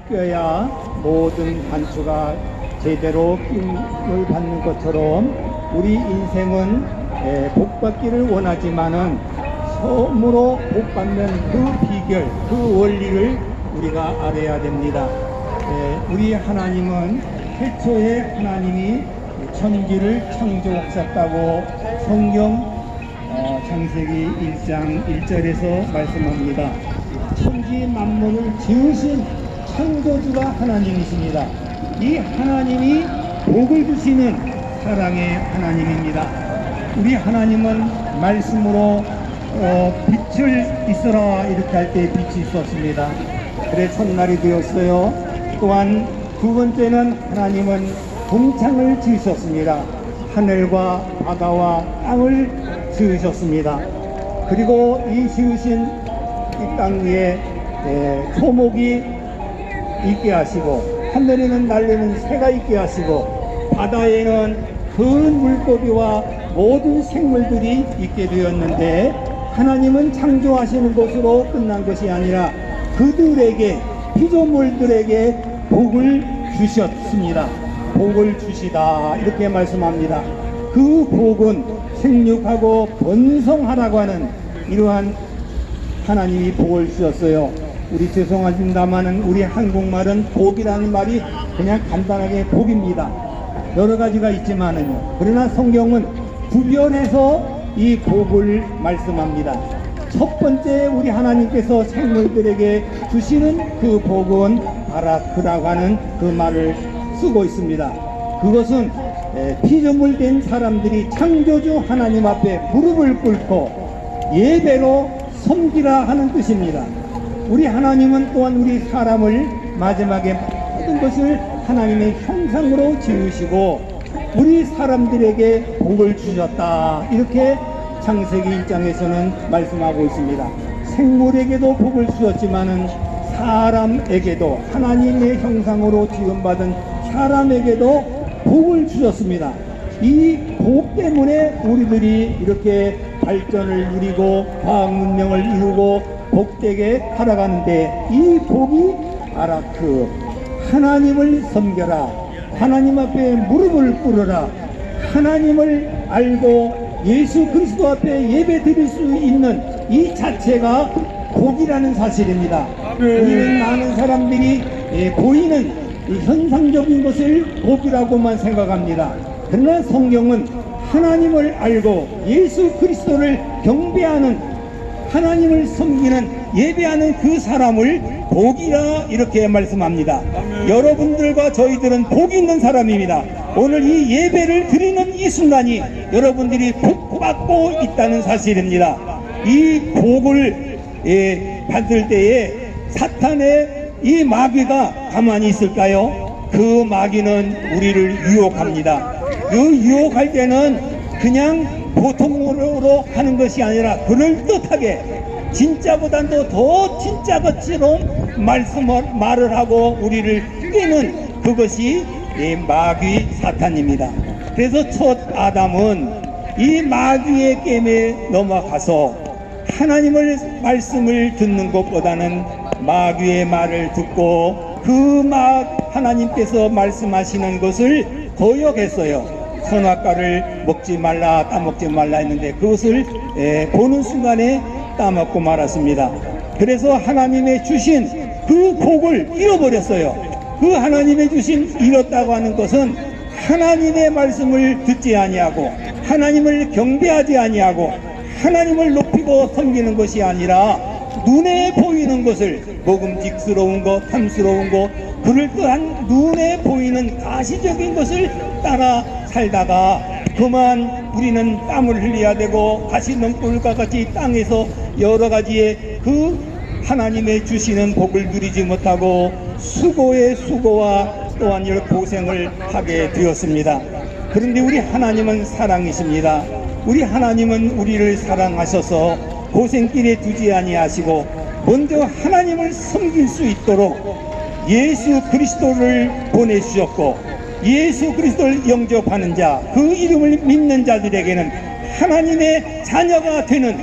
껴야 모든 단추가 제대로 힘을 받는 것처럼 우리 인생은 복받기를 원하지만은 처음으로 복받는 그 비결, 그 원리를 우리가 알아야 됩니다. 우리 하나님은 태초에 하나님이 천지를 창조하셨다고 성경 창세기 1장 1절에서 말씀합니다. 천지 만물을 지으신 창조주가 하나님이십니다. 이 하나님이 복을 주시는 사랑의 하나님입니다. 우리 하나님은 말씀으로 빛을 있어라 이렇게 할 때 빛이 있었습니다. 그래 첫날이 되었어요. 또한 두 번째는 하나님은 동창을 지으셨습니다. 하늘과 바다와 땅을 지으셨습니다. 그리고 이 지으신 이 땅 위에 초목이 있게 하시고 하늘에는 날리는 새가 있게 하시고 바다에는 큰 물고기와 모든 생물들이 있게 되었는데 하나님은 창조하시는 것으로 끝난 것이 아니라 그들에게 피조물들에게 복을 주셨습니다. 복을 주시다 이렇게 말씀합니다. 그 복은 생육하고 번성하라고 하는 이러한 하나님이 복을 주셨어요. 우리 죄송합니다만은 우리 한국말은 복이라는 말이 그냥 간단하게 복입니다. 여러 가지가 있지만은요. 그러나 성경은 구별해서 이 복을 말씀합니다. 첫 번째 우리 하나님께서 생물들에게 주시는 그 복은 바라크라고 하는 그 말을 쓰고 있습니다. 그것은 피조물 된 사람들이 창조주 하나님 앞에 무릎을 꿇고 예배로 섬기라 하는 뜻입니다. 우리 하나님은 또한 우리 사람을 마지막에 모든 것을 하나님의 형상으로 지으시고 우리 사람들에게 복을 주셨다 이렇게 창세기 1장에서는 말씀하고 있습니다. 생물에게도 복을 주셨지만은 사람에게도 하나님의 형상으로 지음받은 사람에게도 복을 주셨습니다. 이 복 때문에 우리들이 이렇게 발전을 누리고 과학 문명을 이루고 복되게 살아가는데 이 복이 바라크 하나님을 섬겨라 하나님 앞에 무릎을 꿇어라 하나님을 알고 예수 그리스도 앞에 예배 드릴 수 있는 이 자체가 복이라는 사실입니다. 우리는 많은 사람들이 보이는 이 현상적인 것을 복이라고만 생각합니다. 그러나 성경은 하나님을 알고 예수 그리스도를 경배하는 하나님을 섬기는 예배하는 그 사람을 복이라 이렇게 말씀합니다. 여러분들과 저희들은 복이 있는 사람입니다. 오늘 이 예배를 드리는 이 순간이 여러분들이 복받고 있다는 사실입니다. 이 복을 받을 때에 사탄의 이 마귀가 가만히 있을까요? 그 마귀는 우리를 유혹합니다. 그 유혹할 때는 그냥 보통으로 하는 것이 아니라 그럴듯하게 진짜보다도 더 진짜 것처럼 말을 하고 우리를 깨는 그것이 이 마귀 사탄입니다. 그래서 첫 아담은 이 마귀의 게임에 넘어가서 하나님의 말씀을 듣는 것보다는 마귀의 말을 듣고 그 하나님께서 말씀하시는 것을 거역했어요. 선악과를 먹지 말라 따먹지 말라 했는데 그것을 보는 순간에 따먹고 말았습니다. 그래서 하나님의 주신 그 복을 잃어버렸어요. 그 하나님의 주신 잃었다고 하는 것은 하나님의 말씀을 듣지 아니하고 하나님을 경배하지 아니하고 하나님을 높이고 섬기는 것이 아니라 눈에 보이는 것을 먹음직스러운 것 탐스러운 것 그럴듯한 눈에 보이는 가시적인 것을 따라 살다가 그만 우리는 땀을 흘려야 되고 가시덤불과 같이 땅에서 여러 가지의 그 하나님의 주시는 복을 누리지 못하고 수고의 수고와 또한 여러 고생을 하게 되었습니다. 그런데 우리 하나님은 사랑이십니다. 우리 하나님은 우리를 사랑하셔서 고생길에 두지 아니하시고 먼저 하나님을 섬길 수 있도록 예수 그리스도를 보내주셨고 예수 그리스도를 영접하는 자, 그 이름을 믿는 자들에게는 하나님의 자녀가 되는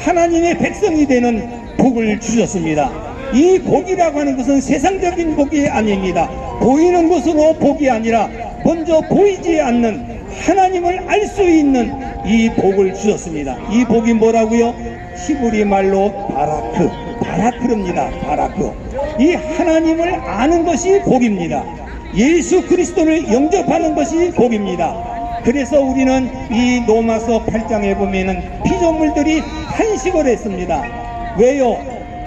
하나님의 백성이 되는 복을 주셨습니다. 이 복이라고 하는 것은 세상적인 복이 아닙니다. 보이는 것으로 복이 아니라 먼저 보이지 않는 하나님을 알 수 있는 이 복을 주셨습니다. 이 복이 뭐라고요? 히브리 말로 바라크입니다. 바라크. 이 하나님을 아는 것이 복입니다. 예수 그리스도를 영접하는 것이 복입니다. 그래서 우리는 이 로마서 8장에 보면은 피조물들이 탄식을 했습니다. 왜요?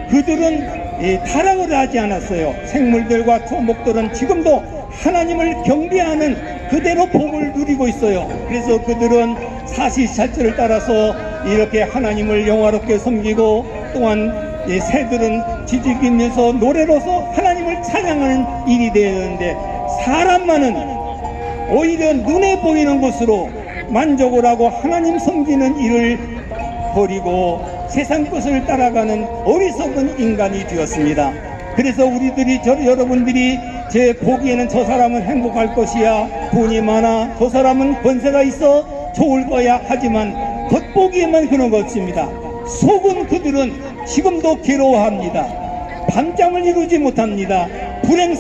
그들은 타락을 하지 않았어요. 생물들과 초목들은 지금도 하나님을 경배하는 그대로 복을 누리고 있어요. 그래서 그들은 사시사철을 따라서 이렇게 하나님을 영화롭게 섬기고, 또한 새들은 지지기면서 노래로서 하나님을 찬양하는 일이 되었는데, 사람만은 오히려 눈에 보이는 것으로 만족을 하고 하나님 섬기는 일을 버리고 세상 것을 따라가는 어리석은 인간이 되었습니다. 그래서 우리들이 여러분들이 제 보기에는 저 사람은 행복할 것이야, 돈이 많아, 저 사람은 권세가 있어 좋을 거야 하지만 겉보기에만 그런 것입니다. 속은 그들은 지금도 괴로워합니다. 밤잠을 이루지 못합니다. 불행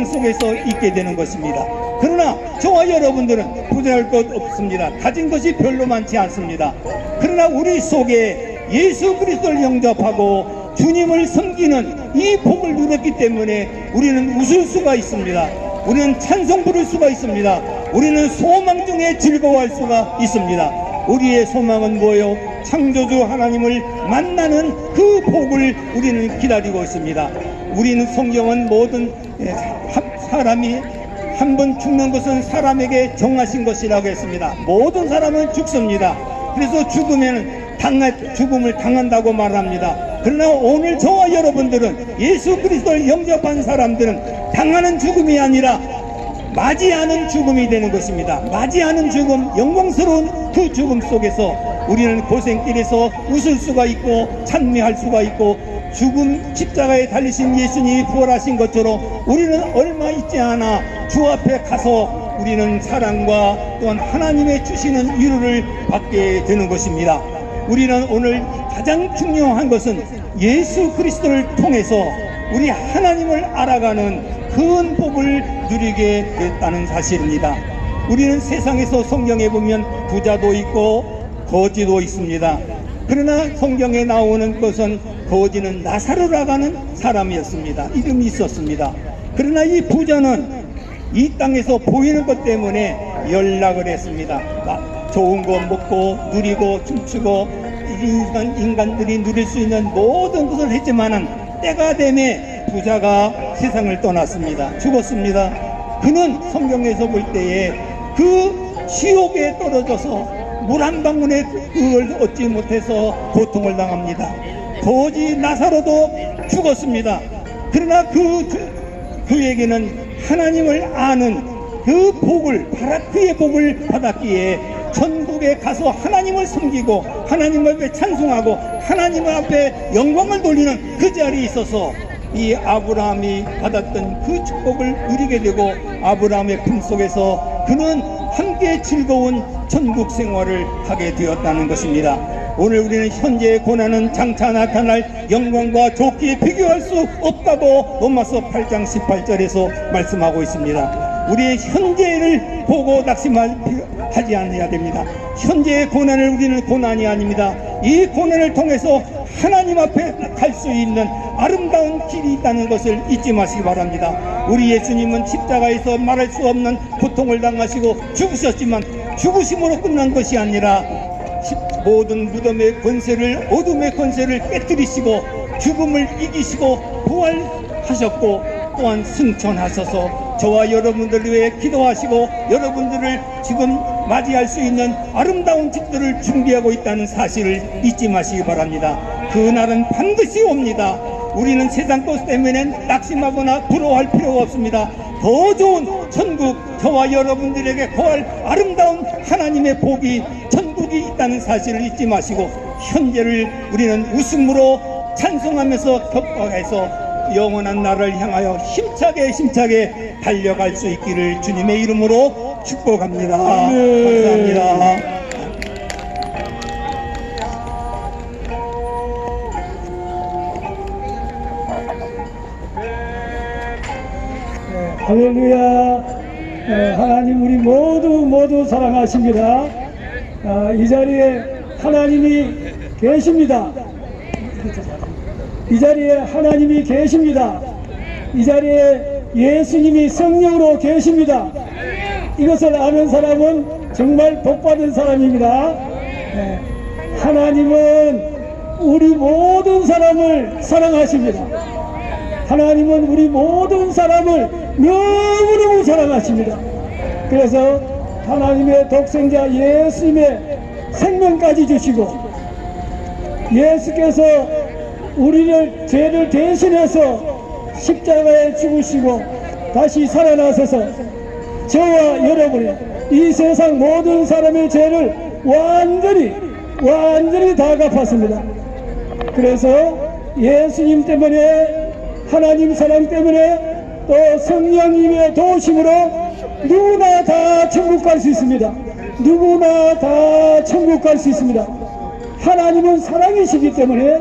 속에서 있게 되는 것입니다. 그러나 저와 여러분들은 부자할 것 없습니다. 가진 것이 별로 많지 않습니다. 그러나 우리 속에 예수 그리스도를 영접하고 주님을 섬기는 이 복을 누렸기 때문에 우리는 웃을 수가 있습니다. 우리는 찬송 부를 수가 있습니다. 우리는 소망 중에 즐거워할 수가 있습니다. 우리의 소망은 뭐예요? 창조주 하나님을 만나는 그 복을 우리는 기다리고 있습니다. 우리는 성경은 모든 사람이 한 번 죽는 것은 사람에게 정하신 것이라고 했습니다. 모든 사람은 죽습니다. 그래서 죽음을 당한다고 말합니다. 그러나 오늘 저와 여러분들은 예수 그리스도를 영접한 사람들은 당하는 죽음이 아니라 맞이하는 죽음이 되는 것입니다. 맞이하는 죽음, 영광스러운 그 죽음 속에서 우리는 고생길에서 웃을 수가 있고 찬미할 수가 있고, 죽음 십자가에 달리신 예수님이 부활하신 것처럼 우리는 얼마 있지 않아 주 앞에 가서 우리는 사랑과 또한 하나님의 주시는 위로를 받게 되는 것입니다. 우리는 오늘 가장 중요한 것은 예수 그리스도를 통해서 우리 하나님을 알아가는 큰 복을 누리게 됐다는 사실입니다. 우리는 세상에서 성경에 보면 부자도 있고 거지도 있습니다. 그러나 성경에 나오는 것은 거지는 나사로라고 하는 사람이었습니다. 이름이 있었습니다. 그러나 이 부자는 이 땅에서 보이는 것 때문에 연락을 했습니다. 좋은 거 먹고 누리고 춤추고 인간들이 누릴 수 있는 모든 것을 했지만은 때가 되매 부자가 세상을 떠났습니다. 죽었습니다. 그는 성경에서 볼 때에 그 지옥에 떨어져서 물 한 방울에 그걸 얻지 못해서 고통을 당합니다. 거지 나사로도 죽었습니다. 그러나 그에게는 하나님을 아는 그 복을, 바라크의 복을 받았기에 천국에 가서 하나님을 섬기고 하나님 앞에 찬송하고 하나님 앞에 영광을 돌리는 그 자리에 있어서 이 아브라함이 받았던 그 축복을 누리게 되고, 아브라함의 품속에서 그는 함께 즐거운 천국 생활을 하게 되었다는 것입니다. 오늘 우리는 현재의 고난은 장차 나타날 영광과 좋게 비교할 수 없다고 로마서 8장 18절에서 말씀하고 있습니다. 우리의 현재를 보고 낙심하지 않아야 됩니다. 현재의 고난을 우리는 고난이 아닙니다. 이 고난을 통해서 하나님 앞에 갈 수 있는 아름다운 길이 있다는 것을 잊지 마시기 바랍니다. 우리 예수님은 십자가에서 말할 수 없는 고통을 당하시고 죽으셨지만 죽으심으로 끝난 것이 아니라 모든 무덤의 권세를, 어둠의 권세를 깨뜨리시고 죽음을 이기시고 부활하셨고 또한 승천하셔서 저와 여러분들을 위해 기도하시고 여러분들을 지금 맞이할 수 있는 아름다운 집들을 준비하고 있다는 사실을 잊지 마시기 바랍니다. 그 날은 반드시 옵니다. 우리는 세상 것 때문에 낙심하거나 부러워할 필요가 없습니다. 더 좋은 천국, 저와 여러분들에게 거할 아름다운 하나님의 복이, 천국이 있다는 사실을 잊지 마시고 현재를 우리는 웃음으로 찬송하면서 격파해서 영원한 나라를 향하여 힘차게 달려갈 수 있기를 주님의 이름으로 축복합니다. 감사합니다. 할렐루야. 하나님 우리 모두 사랑하십니다. 이 자리에 하나님이 계십니다. 이 자리에 하나님이 계십니다. 이 자리에 예수님이 성령으로 계십니다. 이것을 아는 사람은 정말 복받은 사람입니다. 하나님은 우리 모든 사람을 사랑하십니다. 하나님은 우리 모든 사람을 너무너무 사랑하십니다. 그래서 하나님의 독생자 예수님의 생명까지 주시고, 예수께서 우리를 죄를 대신해서 십자가에 죽으시고 다시 살아나셔서 저와 여러분의 이 세상 모든 사람의 죄를 완전히 다 갚았습니다. 그래서 예수님 때문에, 하나님 사랑 때문에, 또 성령님의 도우심으로 누구나 다 천국 갈 수 있습니다. 누구나 다 천국 갈 수 있습니다. 하나님은 사랑이시기 때문에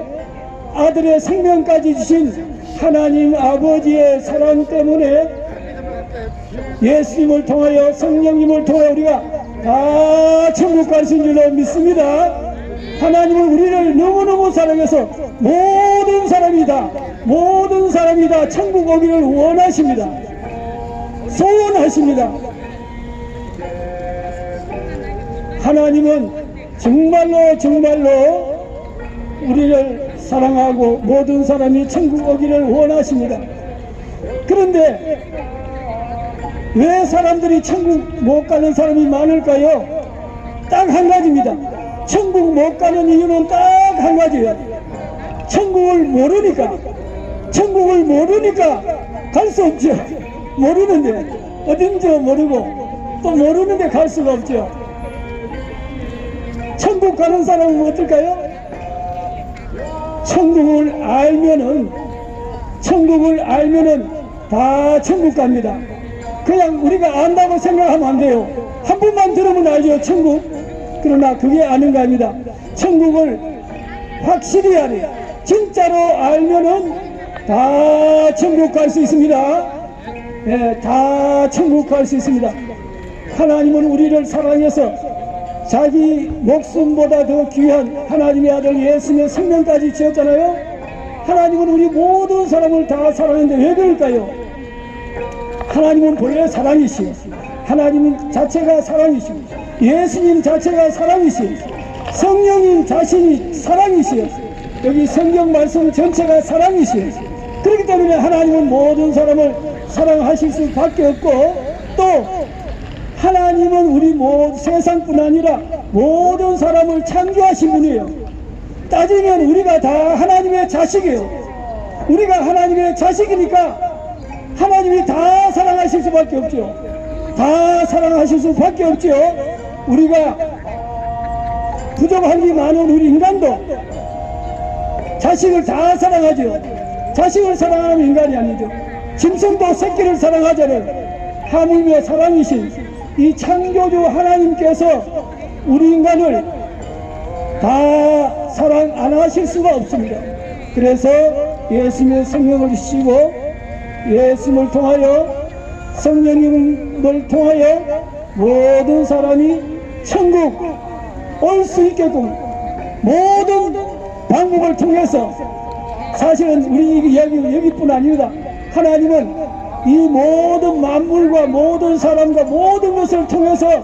아들의 생명까지 주신 하나님 아버지의 사랑 때문에 예수님을 통하여, 성령님을 통하여 우리가 다 천국 갈 수 있는 줄로 믿습니다. 하나님은 우리를 너무너무 사랑해서 모든 사람이 다 천국 오기를 원하십니다. 소원하십니다. 하나님은 정말로 우리를 사랑하고 모든 사람이 천국 오기를 원하십니다. 그런데 왜 사람들이 천국 못 가는 사람이 많을까요? 딱 한 가지입니다. 천국 못 가는 이유는 딱 한 가지예요. 천국을 모르니까 갈 수 없죠. 모르는데, 어딘지 모르고 또 모르는데 갈 수가 없죠. 천국 가는 사람은 어떨까요? 천국을 알면은 다 천국 갑니다. 그냥 우리가 안다고 생각하면 안 돼요. 한 번만 들으면 알죠, 천국. 그러나 그게 아는 거 아닙니다. 천국을 확실히 알아요. 진짜로 알면은 다 천국 갈 수 있습니다. 다 천국 갈 수 있습니다. 하나님은 우리를 사랑해서 자기 목숨보다 더 귀한 하나님의 아들 예수님의 생명까지 지었잖아요. 하나님은 우리 모든 사람을 다 사랑하는데 왜 그럴까요? 하나님은 본래 사랑이시오. 하나님 자체가 사랑이시오. 예수님 자체가 사랑이시오. 성령님 자신이 사랑이시오. 여기 성경 말씀 전체가 사랑이시오. 그렇기 때문에 하나님은 모든 사람을 사랑하실 수밖에 없고, 또 하나님은 우리 세상뿐 아니라 모든 사람을 창조하신 분이에요. 따지면 우리가 다 하나님의 자식이에요. 우리가 하나님의 자식이니까 하나님이 다 사랑하실 수밖에 없죠. 다 사랑하실 수밖에 없죠. 우리가 부족한 게 많은 우리 인간도 자식을 다 사랑하죠. 자식을 사랑하는 인간이 아니죠. 짐승도 새끼를 사랑하잖아요. 하물며 사랑이신 이 창조주 하나님께서 우리 인간을 다 사랑 안 하실 수가 없습니다. 그래서 예수님의 성령을 주시고, 예수님을 통하여, 성령님을 통하여 모든 사람이 천국 올 수 있게끔 모든 방법을 통해서, 사실은 우리 여기뿐 아닙니다. 하나님은 이 모든 만물과 모든 사람과 모든 것을 통해서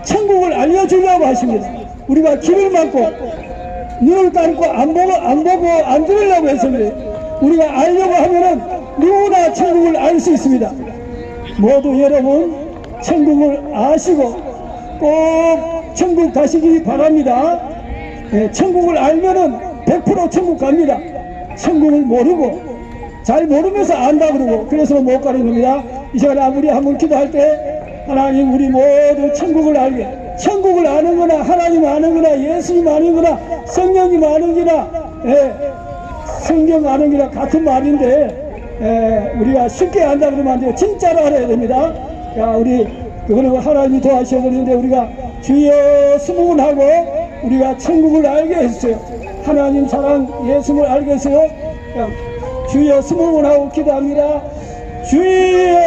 천국을 알려주려고 하십니다. 우리가 귀를 막고 눈을 감고 안 보고 안 들으려고 해서 그래요. 우리가 알려고 하면은 누구나 천국을 알 수 있습니다. 모두 여러분 천국을 아시고 꼭 천국 가시기 바랍니다. 천국을 알면은 100% 천국 갑니다. 천국을 모르고, 잘 모르면서 안다 그러고 그래서 못 가는 겁니다. 이 시간에 우리 한번 기도할 때, 하나님 우리 모두 천국을 알게, 천국을 아는 거나 하나님 아는 거나 예수님 아는 거나 성령님 아는 거나 성경 아는 거나 같은 말인데, 우리가 쉽게 안다 그러면 안 돼요. 진짜로 알아야 됩니다. 자, 우리 그거는 하나님이 도와주셔야 되는데, 우리가 주여 스무분하고 우리가 천국을 알게 해주세요. 하나님 사랑 예수를 알게 해주세요. 주여 스무분하고 기도합니다. 주여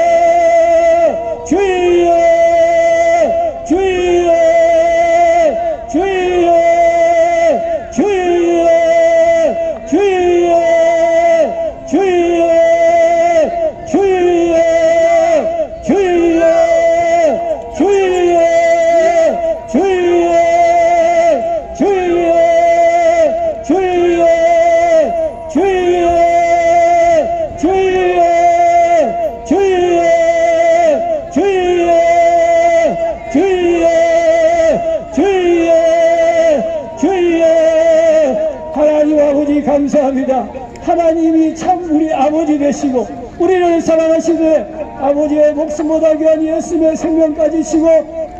감사합니다. 하나님이 참 우리 아버지 되시고 우리를 사랑하시되 아버지의 목숨보다 귀한 예수님의 생명까지 지고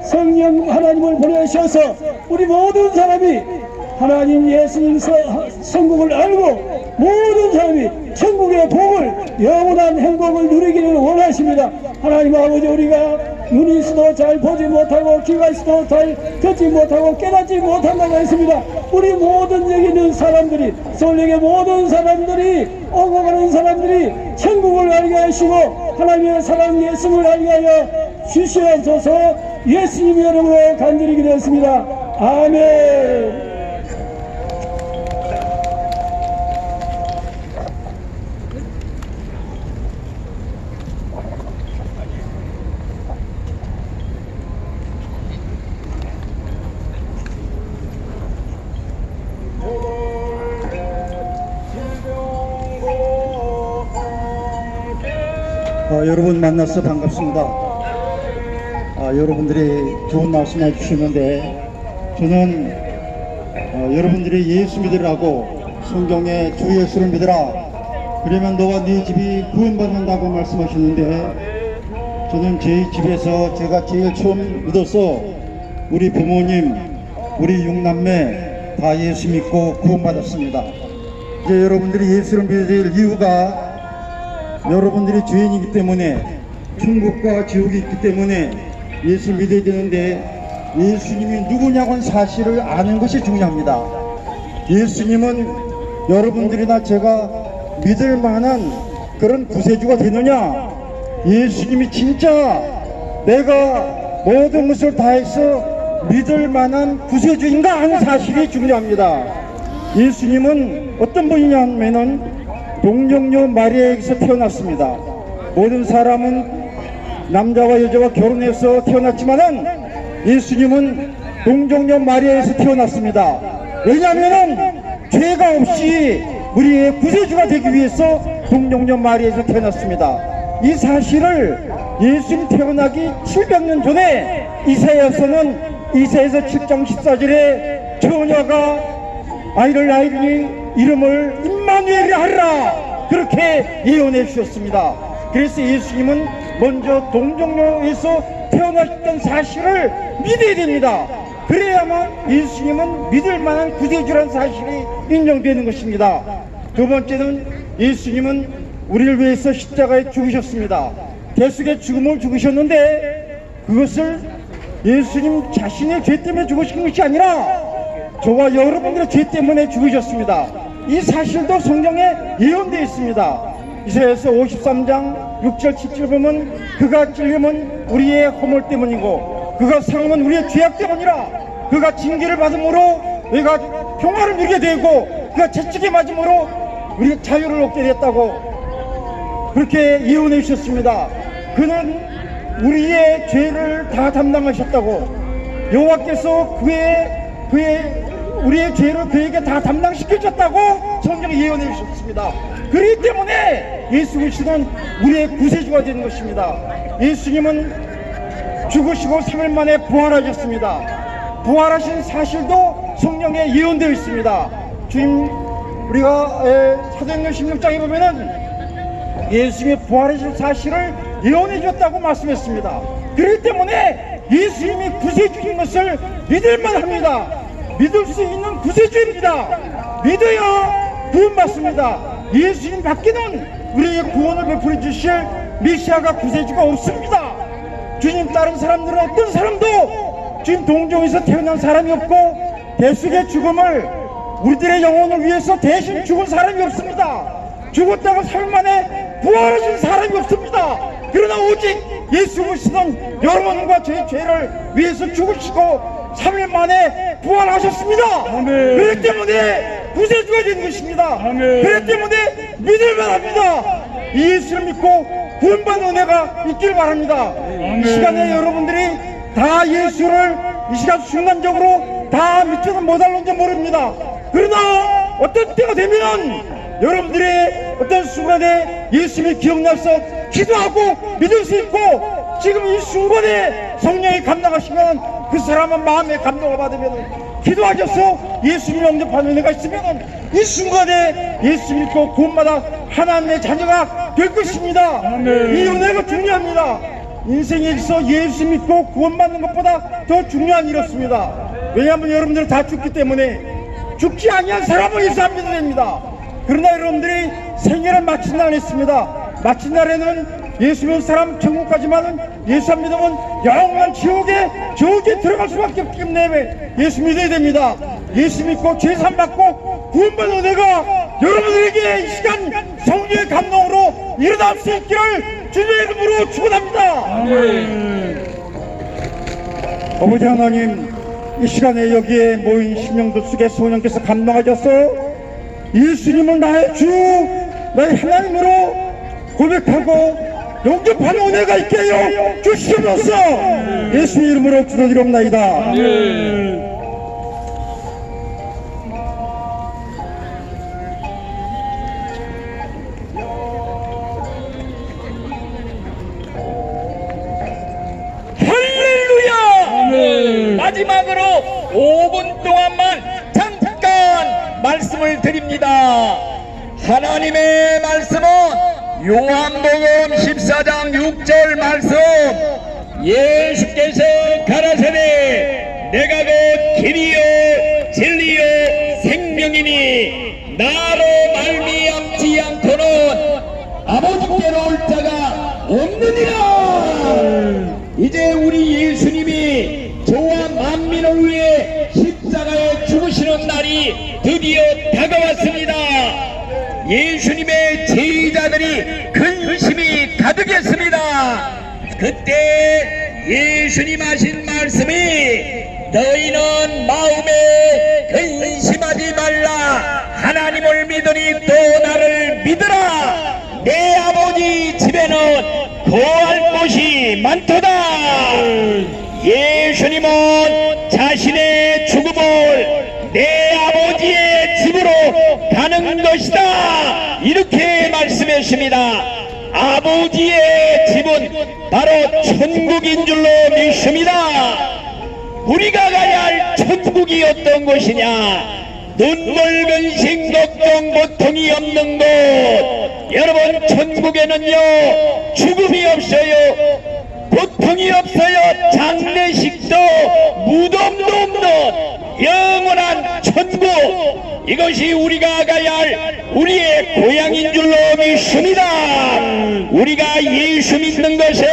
성령 하나님을 보내셔서 우리 모든 사람이 하나님 예수님 성국을 알고 모든 사람이 천국의 복을 영원한 행복을 누리기를 원하십니다. 하나님 아버지, 우리가 눈이 있어도 잘 보지 못하고 귀가 있어도 잘 듣지 못하고 깨닫지 못한다고 했습니다. 우리 모든 여기 있는 사람들이, 서울역의 모든 사람들이, 오고 가는 사람들이 천국을 알게 하시고 하나님의 사랑 예수를 알게 하여 주시옵소서. 예수님 이름으로 간절히 기도했습니다. 아멘. 여러분 만나서 반갑습니다. 여러분들이 좋은 말씀 해주시는데 저는 여러분들이 예수 믿으라고 성경에 주 예수를 믿으라 그러면 너와 네 집이 구원받는다고 말씀하시는데 저는 제 집에서 제가 제일 처음 믿어서 우리 부모님 우리 6남매 다 예수 믿고 구원받았습니다. 이제 여러분들이 예수를 믿을 이유가 여러분들이 죄인이기 때문에 천국과 지옥이 있기 때문에 예수 믿어야 되는데 예수님이 누구냐고는 사실을 아는 것이 중요합니다. 예수님은 여러분들이나 제가 믿을 만한 그런 구세주가 되느냐, 예수님이 진짜 내가 모든 것을 다해서 믿을 만한 구세주인가 하는 사실이 중요합니다. 예수님은 어떤 분이냐 하면은 동정녀 마리아에게서 태어났습니다. 모든 사람은 남자와 여자와 결혼해서 태어났지만은 예수님은 동정녀 마리아에서 태어났습니다. 왜냐하면은 죄가 없이 우리의 구세주가 되기 위해서 동정녀 마리아에서 태어났습니다. 이 사실을 예수님 태어나기 700년 전에 이사야서는 이사야서 7장 14절에 처녀가 아이를 낳으니 이름을 임마누엘이 하리라 그렇게 예언해 주셨습니다. 그래서 예수님은 먼저 동정녀에서 태어나셨던 사실을 믿어야 됩니다. 그래야만 예수님은 믿을 만한 구세주라는 사실이 인정되는 것입니다. 두 번째는 예수님은 우리를 위해서 십자가에 죽으셨습니다. 대속의 죽음을 죽으셨는데 그것을 예수님 자신의 죄 때문에 죽으신 것이 아니라 저와 여러분들의 죄 때문에 죽으셨습니다. 이 사실도 성경에 예언되어 있습니다. 이사야서 53장 6절 7절 보면 그가 찔림은 우리의 허물 때문이고 그가 상함은 우리의 죄악 때문이라 그가 징계를 받음으로 우리가 평화를 누리게 되고 그가 채찍에 맞음으로 우리가 자유를 얻게 됐다고 그렇게 예언해 주셨습니다. 그는 우리의 죄를 다 담당하셨다고 여호와께서 우리의 죄를 그에게 다 담당시켜줬다고 성경에 예언해 주셨습니다. 그렇기 때문에 예수 그리스도는 우리의 구세주가 되는 것입니다. 예수님은 죽으시고 3일 만에 부활하셨습니다. 부활하신 사실도 성경에 예언되어 있습니다. 주님, 우리가 사도행전 16장에 보면은 예수님이 부활하신 사실을 예언해 줬다고 말씀했습니다. 그렇기 때문에 예수님이 구세주인 것을 믿을만 합니다. 믿을 수 있는 구세주입니다. 믿어야 구원받습니다. 예수님 밖에는 우리에게 구원을 베풀어 주실 메시아가 구세주가 없습니다. 주님 다른 사람들은 어떤 사람도 주님 동정에서 태어난 사람이 없고 대속의 죽음을 우리들의 영혼을 위해서 대신 죽은 사람이 없습니다. 죽었다고 3일 만에 부활하신 사람이 없습니다. 그러나 오직 예수 그리스도는 여러분과 저의 죄를 위해서 죽으시고 3일 만에 부활하셨습니다. 아멘. 그렇기 때문에 구세주가 된 것입니다. 아멘. 그렇기 때문에 믿을만 합니다. 이 예수를 믿고 구원받는 은혜가 있길 바랍니다. 아멘. 이 시간에 여러분들이 다 예수를 이 시간 순간적으로 다 믿지는 못할는지 모릅니다. 그러나 어떤 때가 되면 여러분들의 어떤 순간에 예수님이 기억나서 기도하고 믿을 수 있고 지금 이 순간에 성령이 감당하시면 그 사람은 마음의 감동을 받으면 기도하셔서 예수님을 영접하는 은혜가 있으면 이 순간에 예수 믿고 구원받아 하나님의 자녀가 될 것입니다. 이 은혜가 중요합니다. 인생에 있어 예수 믿고 구원받는 것보다 더 중요한 일이었습니다. 왜냐하면 여러분들은 다 죽기 때문에 죽지 아니한 사람은 예수 안 믿는 됩니다. 그러나 여러분들이 생애를 마친 날이 있습니다. 마친 날에는 예수 믿는 사람 천국 가지만은 예수 안 믿으면 영원한 지옥에 들어갈 수밖에 없기 때문에 예수 믿어야 됩니다. 예수 믿고 죄산 받고 구원받은 은혜가 여러분들에게 이 시간 성령의 감동으로 일어날 수 있기를 주님의 이름으로 축원합니다. 아버지 하나님, 이 시간에 여기에 모인 심령들 속에 성령께서 감동하셔서 예수님을 나의 주, 나의 하나님으로 고백하고 영접하는 은혜가 있게 하여 주시옵소서. 예수의 이름으로 기도드리옵나이다. 할렐루야! 마지막으로 5분 동안만 잠깐 말씀을 드립니다. 하나님의 말씀은 요한복음 14장 6절 말씀, 예수께서 가라사대 내가 곧 길이요 진리요 생명이니 나로 말미암지 않고는 아버지께로 올 자가 없느니라. 이제 우리 예수님이 저와 만민을 위해 십자가에 죽으시는 날이 드디어 다가왔습니다. 예수님의 제자들이 근심이 가득했습니다. 그때 예수님 하신 말씀이 너희는 마음에 근심하지 말라. 하나님을 믿으니 또 나를 믿으라. 내 아버지 집에는 거할 곳이 많도다. 예수님은 자신의 죽음을 내 아버지의 집으로 가는 것이다, 이렇게 말씀했습니다. 아버지의 집은 바로 천국인 줄로 믿습니다. 우리가 가야 할 천국이 어떤 곳이냐? 눈물 근심 걱정 고통이 없는 곳. 여러분, 천국에는요 죽음이 없어요, 고통이 없어요, 장례식도 무덤도 없는 영원한 천국, 이것이 우리가 가야 할 우리의 고향인 줄로 믿습니다. 우리가 예수 믿는 것은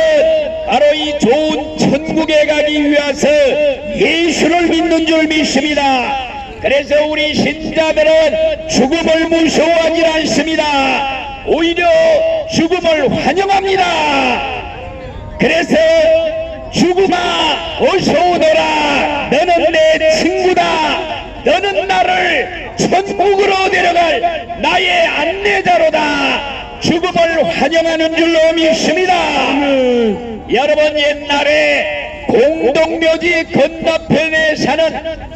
바로 이 좋은 천국에 가기 위해서 예수를 믿는 줄 믿습니다. 그래서 우리 신자들은 죽음을 무서워하지 않습니다. 오히려 죽음을 환영합니다. 그래서 죽음아 어서 오너라. 너는 내 친구다. 너는 나를 천국으로 데려갈 나의 안내자로다. 죽음을 환영하는 줄로 믿습니다. 여러분, 옛날에 공동묘지 건너편에 사는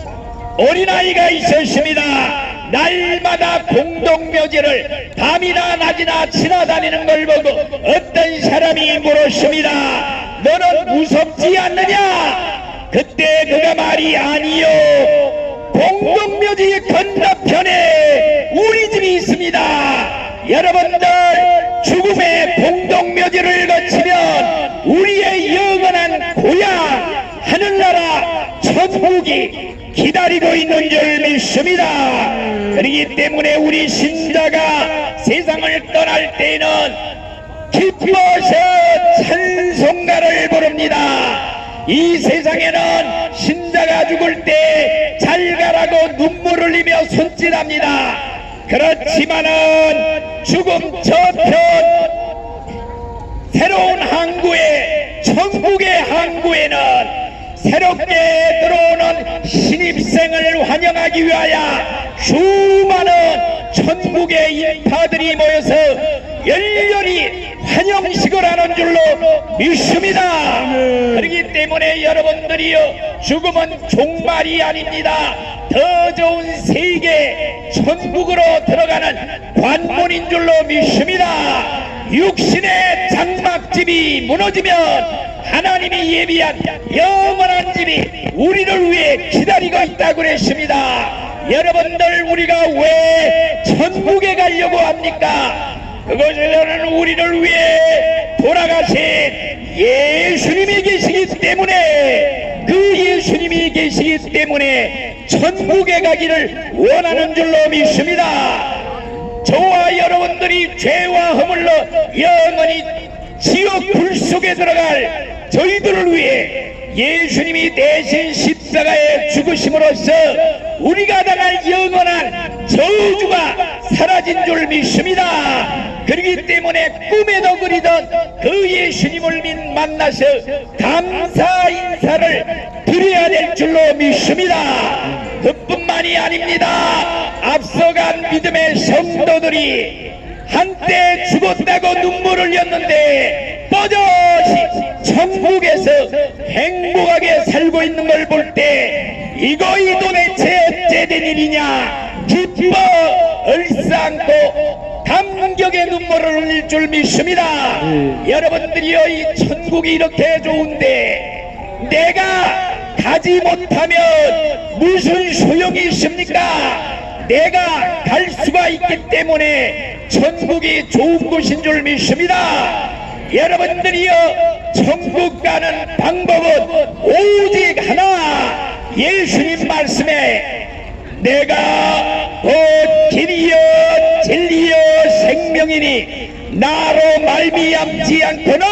어린아이가 있었습니다. 날마다 공동묘지를 밤이나 낮이나 지나다니는 걸 보고 어떤 사람이 물었습니다. 너는 무섭지 않느냐? 그때 그가 말이 아니요, 공동묘지 건너편에 우리 집이 있습니다. 여러분들, 죽음의 공동묘지를 거치면 우리의 영원한 고향 하늘나라 천국이 기다리고 있는 줄 믿습니다. 그렇기 때문에 우리 신자가 세상을 떠날 때에는 기뻐서 찬송가를 부릅니다. 이 세상에는 신자가 죽을 때 잘 가라고 눈물 흘리며 손짓합니다. 그렇지만은 죽음 저편 새로운 항구에, 천국의 항구에는 새롭게 들어오는 신입생을 환영하기 위하여 수많은 천국의 인파들이 모여서 열렬히 환영식을 하는 줄로 믿습니다. 그렇기 때문에 여러분들이요, 죽음은 종말이 아닙니다. 더 좋은 세계 천국으로 들어가는 관문인 줄로 믿습니다. 육신의 장막집이 무너지면 하나님이 예비한 영원한 집이 우리를 위해 기다리고 있다고 그랬습니다. 여러분들, 우리가 왜 천국에 가려고 합니까? 그것은 우리를 위해 돌아가신 예수님이 계시기 때문에, 그 예수님이 계시기 때문에 천국에 가기를 원하는 줄로 믿습니다. 저와 여러분들이 죄와 허물로 영원히 지옥 불 속에 들어갈 저희들을 위해 예수님이 대신 십자가에 죽으심으로써 우리가 당할 영원한 저주가 사라진 줄 믿습니다. 그렇기 때문에 꿈에도 그리던 그 예수님을 만나서 감사 인사를 드려야 될 줄로 믿습니다. 그뿐만이 아닙니다. 앞서간 믿음의 성도들이 한때 죽었다고 눈물을 흘렸는데 버젓이 천국에서 행복하게 살고 있는 걸 볼 때 이거이 도대체 어째된 일이냐 기뻐 얼싸안고 감격의 눈물을 흘릴 줄 믿습니다. 여러분들이여, 이 천국이 이렇게 좋은데 내가 가지 못하면 무슨 소용이 있습니까? 내가 갈 수가 있기 때문에 천국이 좋은 곳인 줄 믿습니다. 여러분들이여, 천국 가는 방법은 오직 하나, 예수님 말씀에 내가 곧 길이여 진리여 생명이니 나로 말미암지 않고는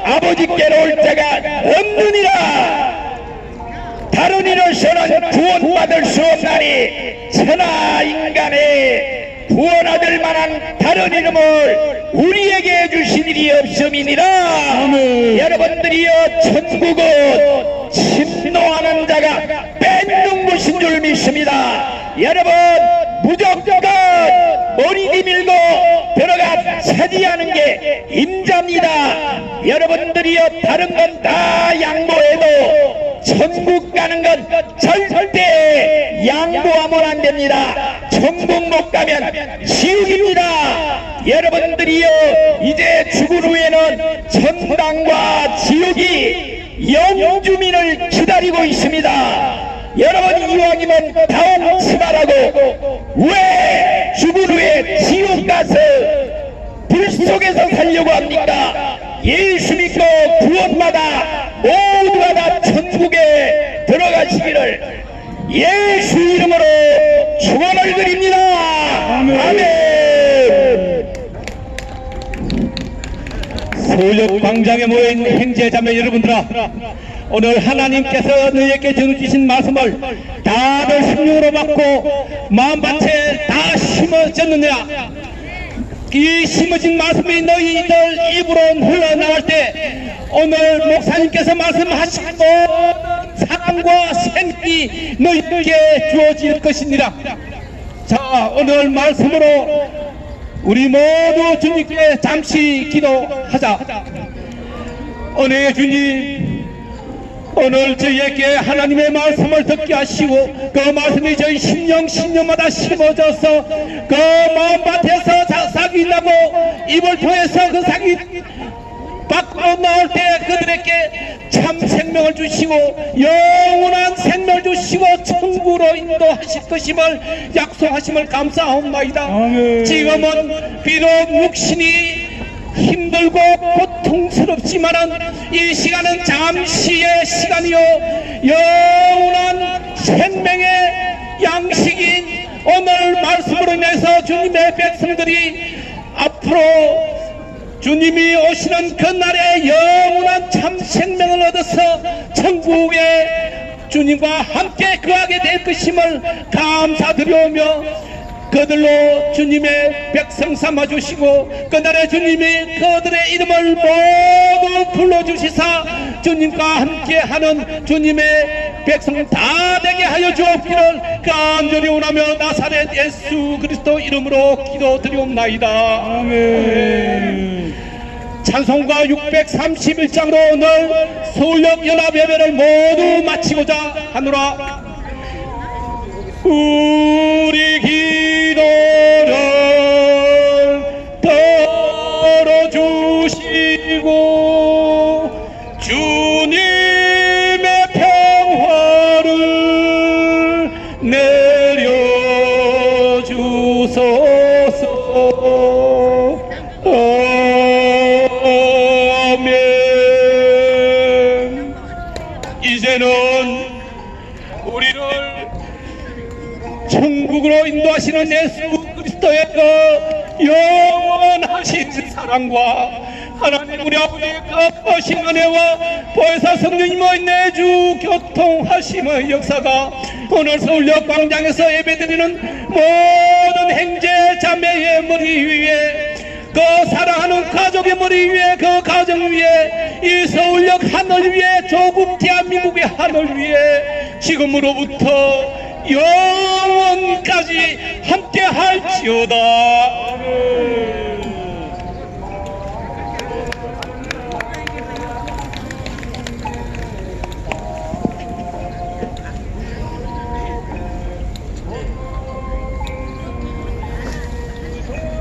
아버지께로 올 자가 없느니라. 다른 이로서는 구원받을 수 없나니 천하 인간의 구원받을 만한 다른 이름을 우리에게 주신 일이 없음이니라. 여러분들이여, 천국은 침노하는 자가 뺏는 곳인 줄 믿습니다. 여러분, 무조건 머리 내밀고 들어가 차지하는 게 임자입니다. 여러분들이여, 다른 건 다 양보해도 천국 가는 건 절대 양보하면 안 됩니다. 천국 못 가면 지옥입니다. 여러분들이요, 이제 죽은 후에는 천당과 지옥이 영주민을 기다리고 있습니다. 여러분, 이왕이면 다홍치 말하고 왜 죽은 후에 지옥 가서 불 속에서 살려고 합니까? 예수 믿고 구원받아 모두가 다 천국에 들어가시기를 예수 이름으로 축원을 드립니다. 아멘. 소역 광장에 모인 형제자매 여러분들아, 오늘 하나님께서 너희에게 전해주신 말씀을 다들 성령으로 받고 마음밭에 다 심어졌느냐? 이 심어진 말씀이 너희들 입으로 흘러나갈 때 오늘 목사님께서 말씀하시고 사랑과 생기 너희에게 주어질 것이니라. 자, 오늘 말씀으로 우리 모두 주님께 잠시 기도하자. 오늘 주님, 오늘 저희에게 하나님의 말씀을 듣게 하시고 그 말씀이 저희 심령마다 심어져서 그 마음밭에서 싹이 나고 입을 통해서 그 싹이 밖으로 나올 때 그들에게 참 생명을 주시고 영원한 생명을 주시고 천국으로 인도하실 것임을 약속하심을 감사하옵나이다. 지금은 비록 육신이 힘들고 고통스럽지만은 이 시간은 잠시의 시간이요 영원한 생명의 양식인 오늘 말씀으로 인해서 주님의 백성들이 앞으로 주님이 오시는 그날에 영원한 참 생명을 얻어서 천국에 주님과 함께 거하게 될 것임을 감사드려오며 그들로 주님의 백성 삼아주시고 그날에 주님이 그들의 이름을 모두 불러주시사 주님과 함께하는 주님의 백성 다 되게 하여 주옵기를 간절히 원하며 나사렛 예수 그리스도 이름으로 기도드리옵나이다. 아멘. 찬송가 631장으로 오늘 소역연합예배를 모두 마치고자 하노라. 우리 기도를 들어주시고 주님의 평화 이제는 우리를 천국으로 인도하시는 예수 그리스도의 그 영원하신 사랑과 하나님 우리 아버지의 그 크신 은혜와 보혜사 성령님의 내주 교통하심의 역사가 오늘 서울역 광장에서 예배드리는 모든 형제 자매의 머리 위에 그 사랑하는 가족의 머리 위에 그 가정 위에 이 서울역 하늘 위에 조국 대한민국의 하늘 위에 지금으로부터 영원까지 함께 할지어다.